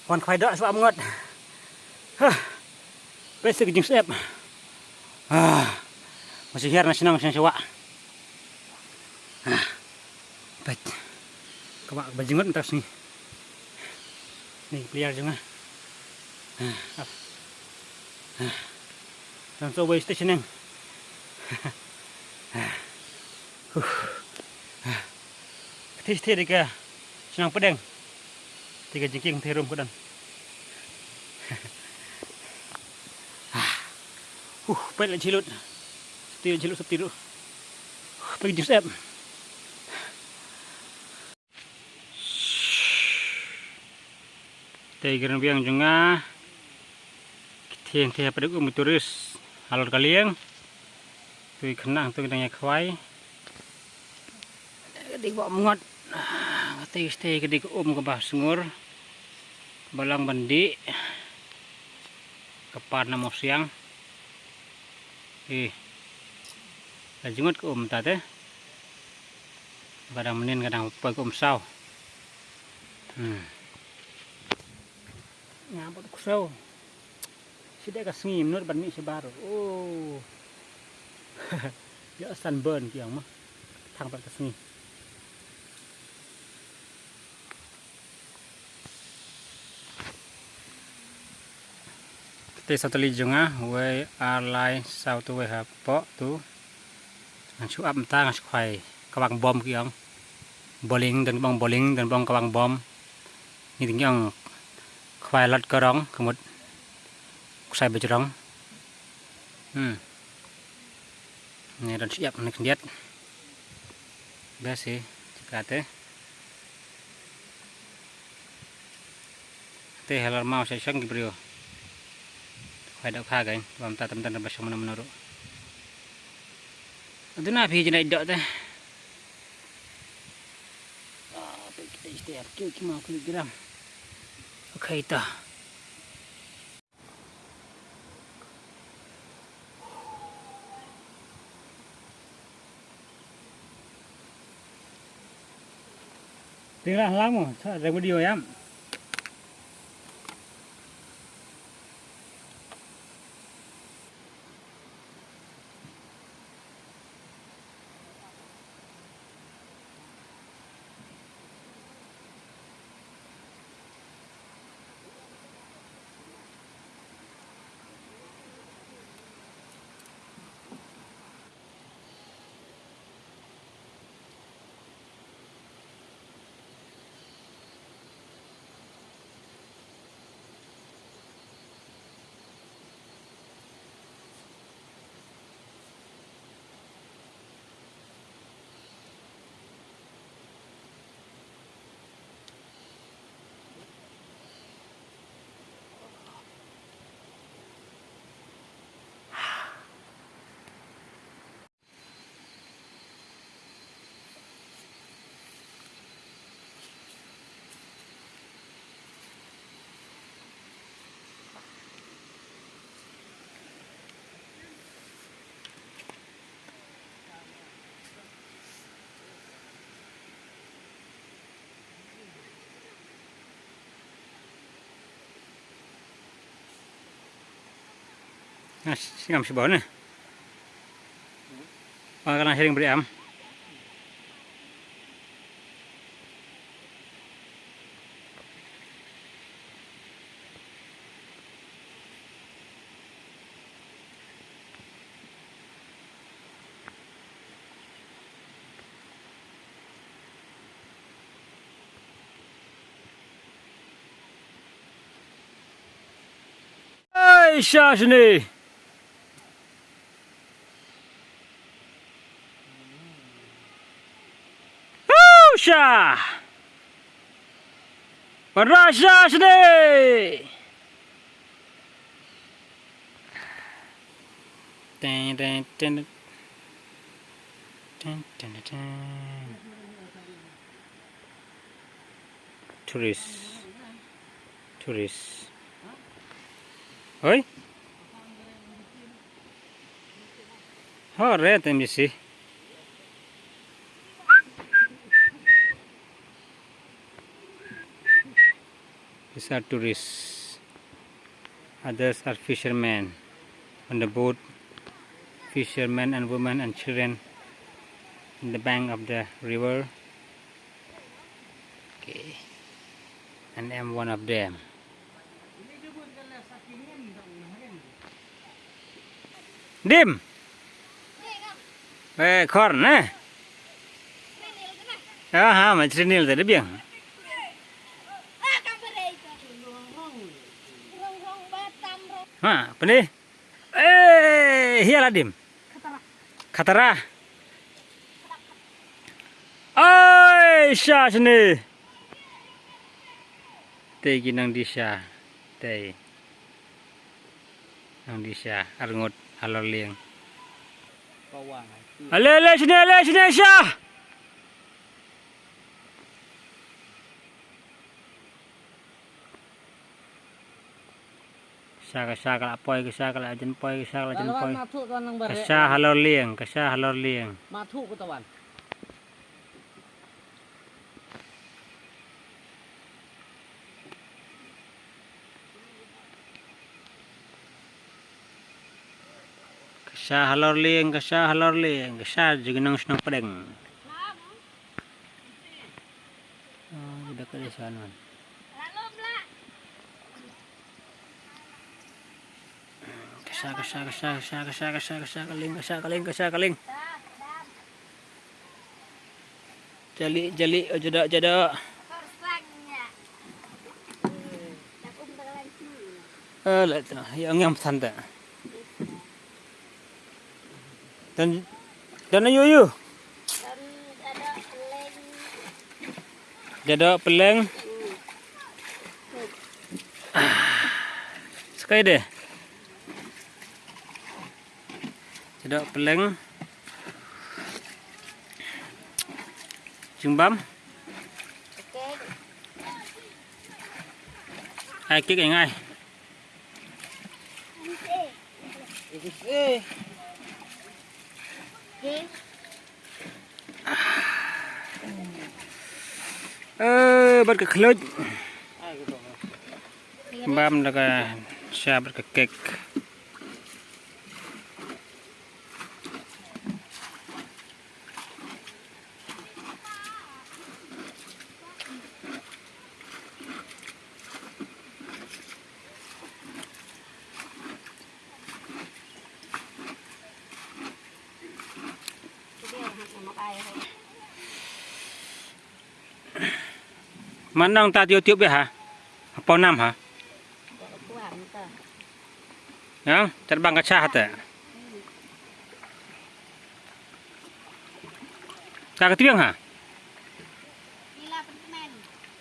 Còn khoai đỡ sợ ngọt. Bây giờ cái xếp. Masih hiar na senang senang sewa. Baik. Kawak bajingot entar sini. Nih, liar juga. Dan so way station yang. Tis di ke senang pedang. Tiga jengking terum kudan. Baik lah cilut. Cilut septiru. Pergi jus em. Tiga biang juga. Tiang pada turis halor kaliang. Tui kenang tu dengan kwai. Di bawah mengot. Stay ke bah sengur. Balang bandi. Kepar nama siang. Lajungut ke tadi. Kadang menin kadang poi ke sau. Ngapot ke sau. Sudah kesengi menurut ban mi sebaru. Oh. Ya sunburn kiang mah. Thang pat kesengi. Kita satu lijunga, we alai satu we hapo tu. Ngansu ap mta ngas kwai kawang bom kiang. Bowling dan bong kawang bom. Ni tinggal kwai lat kerong kemud. Kusai bejrong. Ini dan siap nak lihat. Biasa cakate. Teh halal mau saya sang gibrio. Kwai dak kha gain, bam ta tam tan basam menuru. Aduna phi jena idok teh. Kita istiar kau kilogram. Okey ta. Tinggal lama, ada video ya. Nah, singam si bawah ni. Kalau sering beri am. Hai, Syah sini. Syah. Berasa sini. Ten ten ten ten ten ten. Turis. Oi. Hore tem sih. These are tourists. Others are fishermen on the boat. Fishermen and women and children in the bank of the river. Okay, and I'm one of them. Dim. Corn, eh? Ah, macam ni lah tadi biang. Ha, apa ni? Hiyalah Dim. Khatara. Oi, Syah sini. Tei ginang di Syah. Tei. Nang di Syah, arngut halor liang. Ale sini Syah. Kasah kalau poi, kasah kalau ajen poi, kasah kalau ajen poi. Kasah halor liang, kasah halor liang. Matu ke tawan. Kasah halor liang, kasah juga nang senang pedeng. Oh, sudah ke sana. Kasah kaling. Jali, jada. Lihat tu, yang santai. Dan ayu. Jada peleng. Sekali deh. Jada peleng. Jumbam. Hai kik yang ai. Berkekelut. Bam dah siap berkekek. Manang ta tiup ya ha? Apa nam ha? Ya, terbang ke cah ta. Ka ketiang ha?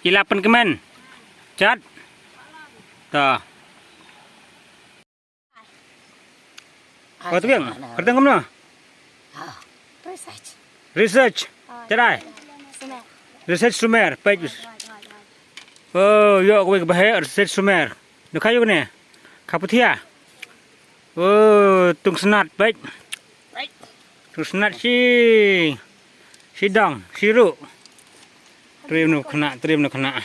Ilapan kemen. Cat. Ta. Kau tiang? Kertang kemana? Research. Cerai. Research Sumer. Page. Oh, yo aku bahaya research Sumer. Nak kayu ni? Kaputia. Oh, tung senat baik. Tung senat si dong, si ru. Trim nu kena.